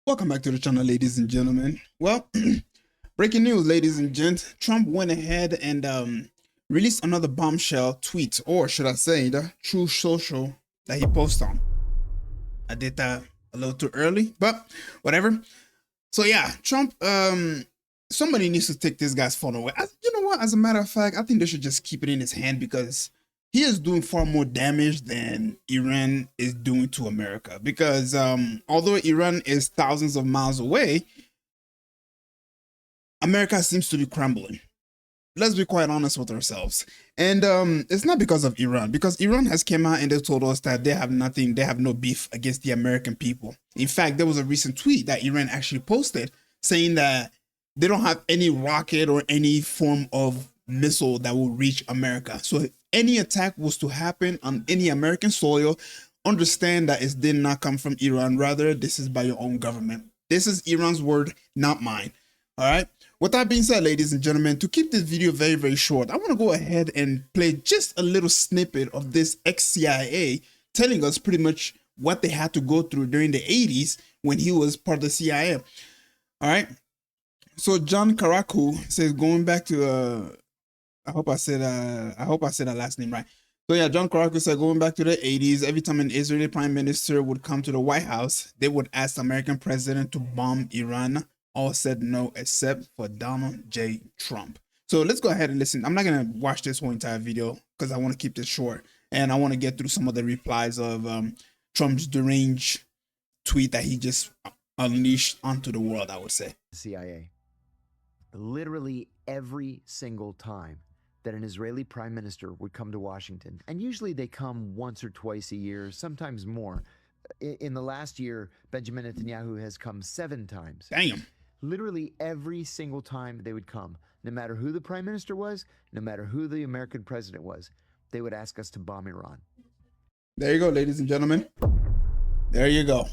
Welcome back to the channel, ladies and gentlemen. Well, breaking news, ladies and gents. Trump went ahead and released another bombshell tweet, or should I say, the True Social that he posted on. I did that a little too early, but whatever. So yeah, Trump. Somebody needs to take this guy's phone away. You know what? As a matter of fact, I think they should just keep it in his hand because he is doing far more damage than Iran is doing to America. Because although Iran is thousands of miles away, America seems to be crumbling. Let's be quite honest with ourselves. And it's not because of Iran, because Iran has come out and they told us that they have nothing, they have no beef against the American people. In fact, there was a recent tweet that Iran actually posted saying that they don't have any rocket or any form of missile that will reach America. So if any attack was to happen on any American soil, understand that it did not come from Iran. Rather, this is by your own government. This is Iran's word, not mine. All right. With that being said, ladies and gentlemen, to keep this video very, very short, I want to go ahead and play just a little snippet of this ex-CIA telling us pretty much what they had to go through during the 80s when he was part of the CIA. All right. So John Karaku says, going back to I hope I said that last name right. So yeah, John Karaku said, going back to the 80s, every time an Israeli prime minister would come to the White House, they would ask the American president to bomb Iran. All said no except for Donald J. Trump. So let's go ahead and listen. I'm not gonna watch this whole entire video because I want to keep this short and I want to get through some of the replies of Trump's deranged tweet that he just unleashed onto the world, I would say. CIA. Literally every single time that an Israeli prime minister would come to Washington, and usually they come once or twice a year, sometimes more. In the last year, Benjamin Netanyahu has come 7 times. Damn. Literally every single time they would come, no matter who the prime minister was, no matter who the American president was, they would ask us to bomb Iran. There you go, ladies and gentlemen. There you go.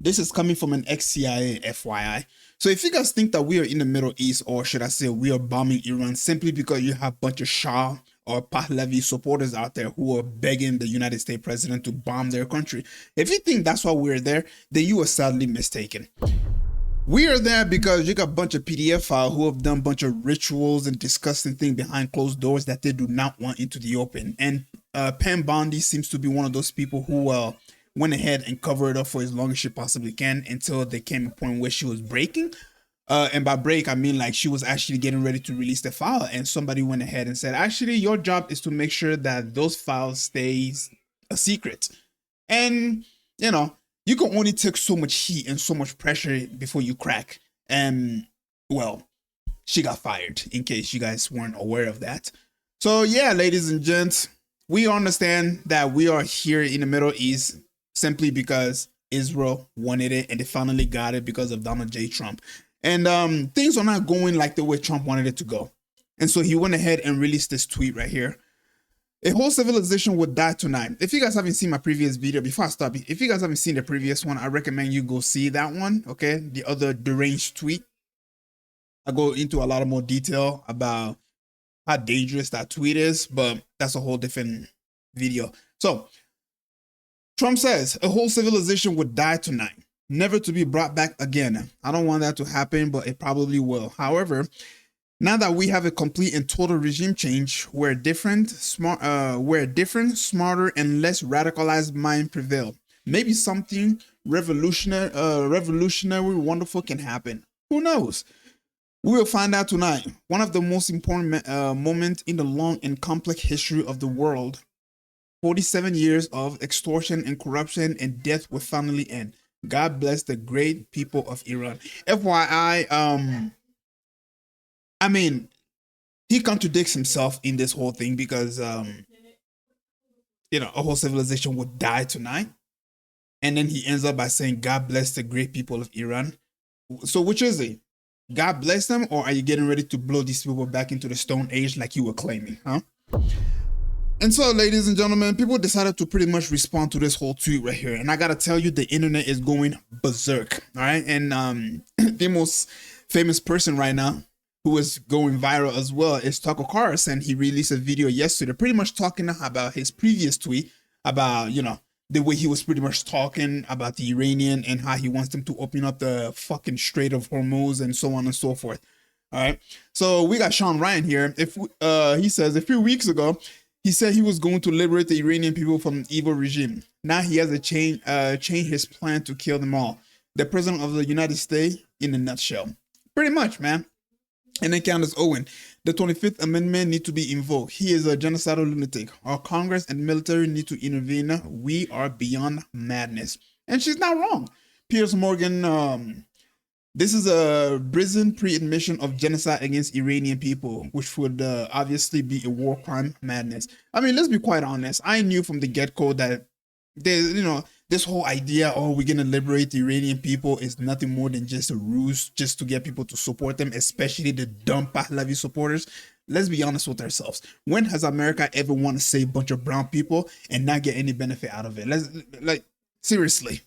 This is coming from an ex-CIA, FYI. So if you guys think that we are in the Middle East, or should I say we are bombing Iran simply because you have a bunch of Shah or Pahlavi supporters out there who are begging the United States president to bomb their country, if you think that's why we're there, then you are sadly mistaken. We are there because you got a bunch of PDF files who have done a bunch of rituals and disgusting things behind closed doors that they do not want into the open. And Pam Bondi seems to be one of those people who went ahead and covered it up for as long as she possibly can until there came a point where she was breaking. And by break, I mean like she was actually getting ready to release the file. And somebody went ahead and said, actually, your job is to make sure that those files stays a secret. And, you know, you can only take so much heat and so much pressure before you crack. And, well, she got fired, in case you guys weren't aware of that. So, yeah, ladies and gents, we understand that we are here in the Middle East simply because Israel wanted it, and they finally got it because of Donald J. Trump. And things are not going like the way Trump wanted it to go. And so he went ahead and released this tweet right here. A whole civilization would die tonight. If you guys haven't seen my previous video, before I stop, if you guys haven't seen the previous one, I recommend you go see that one, okay? The other deranged tweet. I go into a lot of more detail about how dangerous that tweet is, but that's a whole different video. So, Trump says, a whole civilization would die tonight, never to be brought back again. I don't want that to happen, but it probably will. However, now that we have a complete and total regime change where different, smarter, and less radicalized mind prevail, maybe something revolutionary, wonderful can happen. Who knows? We will find out tonight. One of the most important moments in the long and complex history of the world. 47 years of extortion and corruption and death will finally end. God bless the great people of Iran. FYI, I mean, he contradicts himself in this whole thing because, you know, a whole civilization would die tonight. And then he ends up by saying, God bless the great people of Iran. So which is it? God bless them, or are you getting ready to blow these people back into the Stone Age like you were claiming, huh? And so, ladies and gentlemen, people decided to pretty much respond to this whole tweet right here. And I got to tell you, the internet is going berserk, all right? And the most famous person right now who is going viral as well is Tucker Carlson. He released a video yesterday pretty much talking about his previous tweet about, you know, the way he was pretty much talking about the Iranian and how he wants them to open up the fucking Strait of Hormuz and so on and so forth. All right. So we got Sean Ryan here. He says a few weeks ago, he said he was going to liberate the Iranian people from the evil regime. Now he has changed his plan to kill them all. The president of the United States in a nutshell. Pretty much, man. And then Candace Owen, the 25th Amendment need to be invoked. He is a genocidal lunatic. Our Congress and military need to intervene. We are beyond madness. And she's not wrong. Piers Morgan, this is a brazen pre-admission of genocide against Iranian people, which would obviously be a war crime madness. I mean, let's be quite honest. I knew from the get-go that this whole idea, oh, we're going to liberate the Iranian people is nothing more than just a ruse just to get people to support them, especially the dumb Pahlavi supporters. Let's be honest with ourselves. When has America ever want to save a bunch of brown people and not get any benefit out of it? Seriously.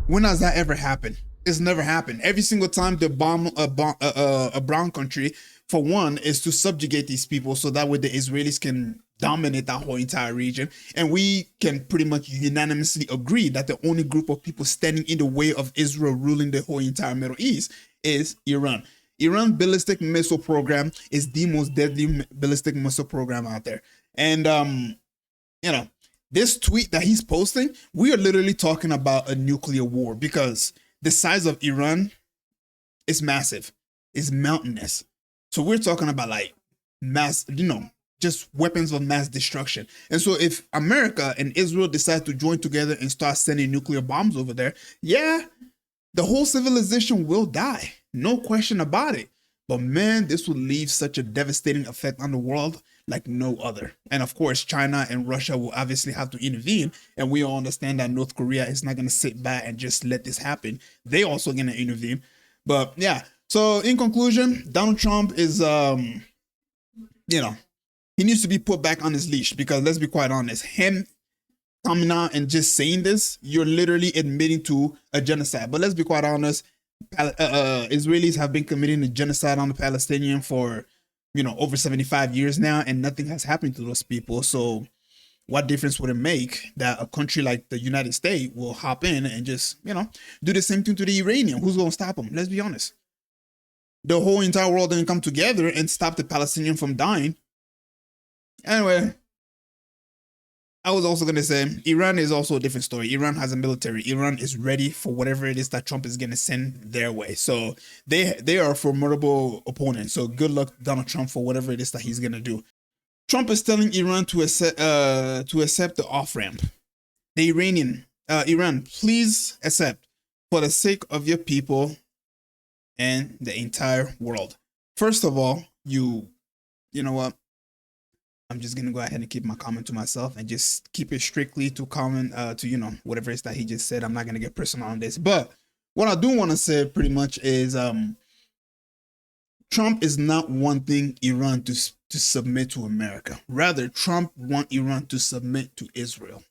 When has that ever happened? It's never happened. Every single time they bomb a brown country, for one, is to subjugate these people so that way the Israelis can dominate that whole entire region. And we can pretty much unanimously agree that the only group of people standing in the way of Israel ruling the whole entire Middle East is Iran. Iran ballistic missile program is the most deadly ballistic missile program out there. And, this tweet that he's posting, we are literally talking about a nuclear war because the size of Iran is massive. It's mountainous. So we're talking about like mass, just weapons of mass destruction. And so if America and Israel decide to join together and start sending nuclear bombs over there, yeah, the whole civilization will die. No question about it. But man, this will leave such a devastating effect on the world like no other. And of course, China and Russia will obviously have to intervene. And we all understand that North Korea is not going to sit back and just let this happen. They also going to intervene. But yeah, so in conclusion, Donald Trump is, he needs to be put back on his leash because let's be quite honest, him coming out and just saying this, you're literally admitting to a genocide. But let's be quite honest, Israelis have been committing a genocide on the Palestinians for, over 75 years now, and nothing has happened to those people. So what difference would it make that a country like the United States will hop in and just, do the same thing to the Iranian? Who's going to stop them? Let's be honest. The whole entire world didn't come together and stop the Palestinian from dying. Anyway, I was also going to say, Iran is also a different story. Iran has a military. Iran is ready for whatever it is that Trump is going to send their way. So they are a formidable opponent. So good luck, Donald Trump, for whatever it is that he's going to do. Trump is telling Iran to accept the off-ramp. The Iran, please accept for the sake of your people and the entire world. First of all, you know what? I'm just gonna go ahead and keep my comment to myself and just keep it strictly to comment to whatever it is that he just said. I'm not gonna get personal on this, but what I do want to say pretty much is Trump is not wanting Iran to submit to America. Rather, Trump wants Iran to submit to Israel.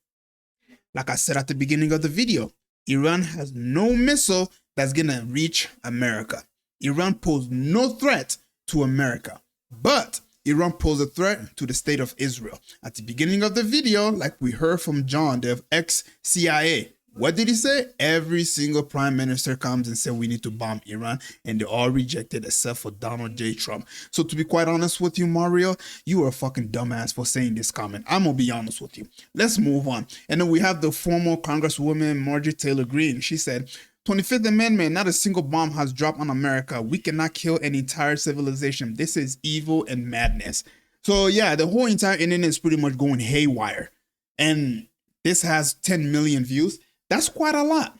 Like I said at the beginning of the video, Iran has no missile that's gonna reach America. Iran poses no threat to America, but Iran poses a threat to the state of Israel. At the beginning of the video, like we heard from John, the ex-CIA, what did he say? Every single prime minister comes and said we need to bomb Iran, and they all rejected except for Donald J. Trump. So to be quite honest with you, Mario, you are a fucking dumbass for saying this comment. I'm gonna be honest with you. Let's move on. And then we have the former Congresswoman Marjorie Taylor Greene. She said, 25th Amendment, not a single bomb has dropped on America. We cannot kill an entire civilization. This is evil and madness. So yeah, the whole entire internet is pretty much going haywire. And this has 10 million views. That's quite a lot.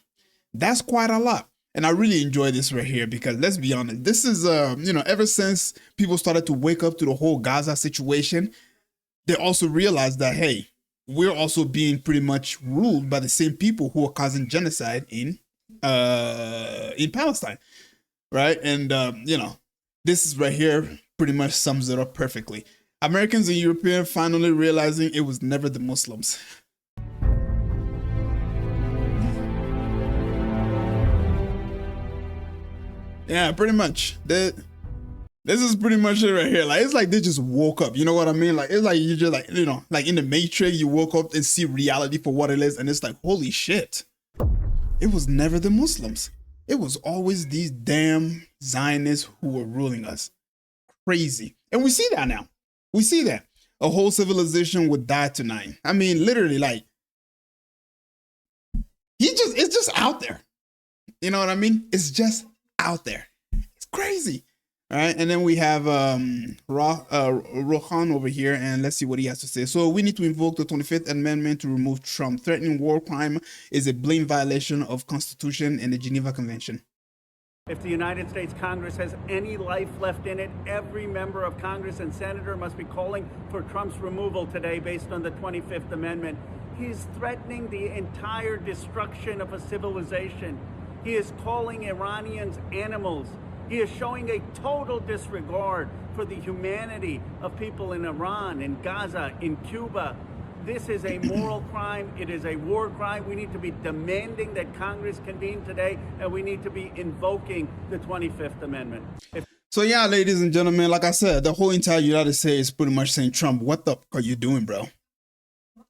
That's quite a lot. And I really enjoy this right here because let's be honest, this is, ever since people started to wake up to the whole Gaza situation, they also realized that, hey, we're also being pretty much ruled by the same people who are causing genocide in Palestine, right? And this is right here pretty much sums it up perfectly. Americans and Europeans finally realizing it was never the Muslims. Yeah, pretty much. This is pretty much it right here. Like, it's like they just woke up. You know what I mean? Like, it's like you just like, you know, like in the Matrix, you woke up and see reality for what it is. And it's like, holy shit. It was never the Muslims. It was always these damn Zionists who were ruling us. Crazy. And we see that now. We see that. A whole civilization would die tonight. I mean, literally, like, it's just out there. You know what I mean? It's just out there. It's crazy. All right, and then we have Rohan over here, and let's see what he has to say. So we need to invoke the 25th Amendment to remove Trump. Threatening war crime is a blatant violation of Constitution and the Geneva Convention. If the United States Congress has any life left in it, every member of Congress and senator must be calling for Trump's removal today based on the 25th Amendment. He is threatening the entire destruction of a civilization. He is calling Iranians animals. He is showing a total disregard for the humanity of people in Iran, in Gaza, in Cuba. This is a moral crime. It is a war crime. We need to be demanding that Congress convene today, and we need to be invoking the 25th Amendment. So yeah, ladies and gentlemen, like I said, the whole entire United States is pretty much saying, Trump, what the fuck are you doing, bro?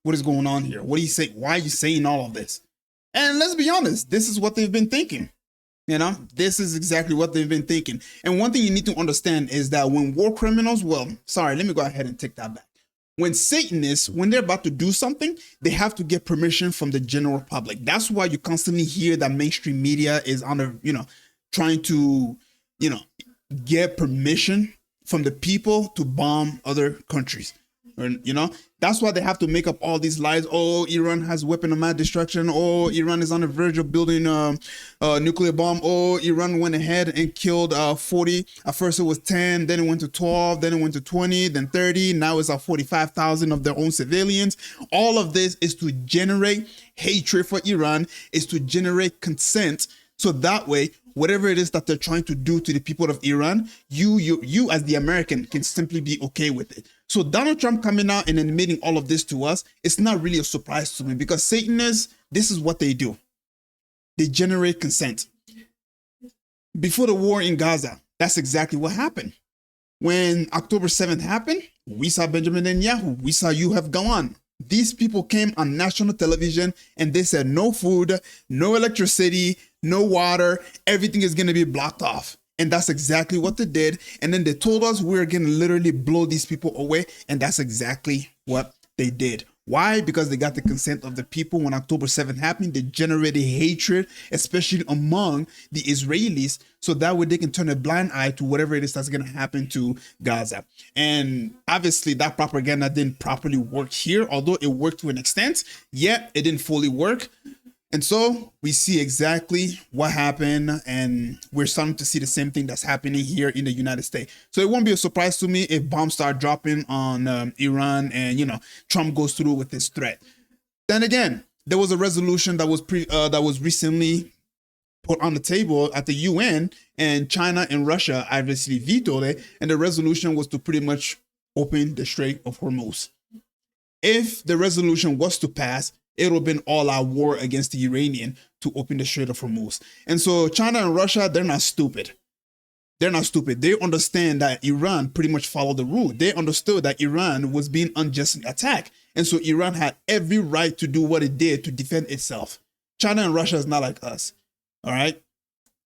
What is going on here? What do you say? Why are you saying all of this? And let's be honest, this is what they've been thinking. You know, this is exactly what they've been thinking. And one thing you need to understand is that when war criminals, well, sorry, let me go ahead and take that back. When Satanists, when they're about to do something, they have to get permission from the general public. That's why you constantly hear that mainstream media is under, you know, trying to, you know, get permission from the people to bomb other countries. You know, that's why they have to make up all these lies. Oh, Iran has weapon of mass destruction. Oh, Iran is on the verge of building a nuclear bomb. Oh, Iran went ahead and killed 40. At first it was 10, then it went to 12, then it went to 20, then 30. Now it's at 45,000 of their own civilians. All of this is to generate hatred for Iran, is to generate consent. So that way, whatever it is that they're trying to do to the people of Iran, you as the American can simply be okay with it. So Donald Trump coming out and admitting all of this to us, it's not really a surprise to me, because Satanists, this is what they do. They generate consent. Before the war in Gaza, that's exactly what happened. When October 7th happened, we saw Benjamin Netanyahu, we saw Yoav Gallant. These people came on national television and they said no food, no electricity, no water, everything is going to be blocked off. And that's exactly what they did. And then they told us we were going to literally blow these people away. And that's exactly what they did. Why? Because they got the consent of the people. When October 7th happened, they generated hatred, especially among the Israelis, so that way they can turn a blind eye to whatever it is that's going to happen to Gaza. And obviously that propaganda didn't properly work here, although it worked to an extent, yet it didn't fully work. And so we see exactly what happened, and we're starting to see the same thing that's happening here in the United States. So it won't be a surprise to me if bombs start dropping on Iran and, you know, Trump goes through with this threat. Then again, there was a resolution that was recently put on the table at the UN, and China and Russia obviously vetoed it. And the resolution was to pretty much open the Strait of Hormuz. If the resolution was to pass, it would have been all out war against the Iranian to open the Strait of Hormuz. And so China and Russia, they're not stupid. They're not stupid. They understand that Iran pretty much followed the rule. They understood that Iran was being unjustly attacked. And so Iran had every right to do what it did to defend itself. China and Russia is not like us. All right.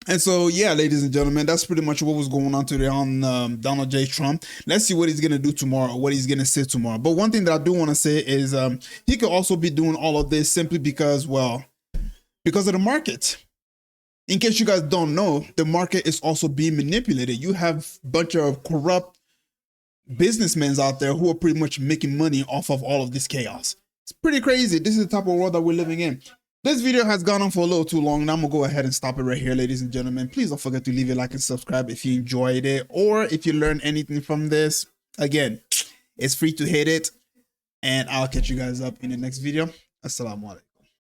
And so, yeah, ladies and gentlemen, that's pretty much what was going on today on Donald J. Trump. Let's see what he's going to do tomorrow, what he's going to say tomorrow. But one thing that I do want to say is he could also be doing all of this simply because, well, because of the market. In case you guys don't know, the market is also being manipulated. You have a bunch of corrupt businessmen out there who are pretty much making money off of all of this chaos. It's pretty crazy. This is the type of world that we're living in. This video has gone on for a little too long, and I'm gonna go ahead and stop it right here, ladies and gentlemen. Please don't forget to leave a like and subscribe if you enjoyed it, or if you learned anything from this. Again, it's free to hit it, and I'll catch you guys up in the next video. Assalamu alaikum.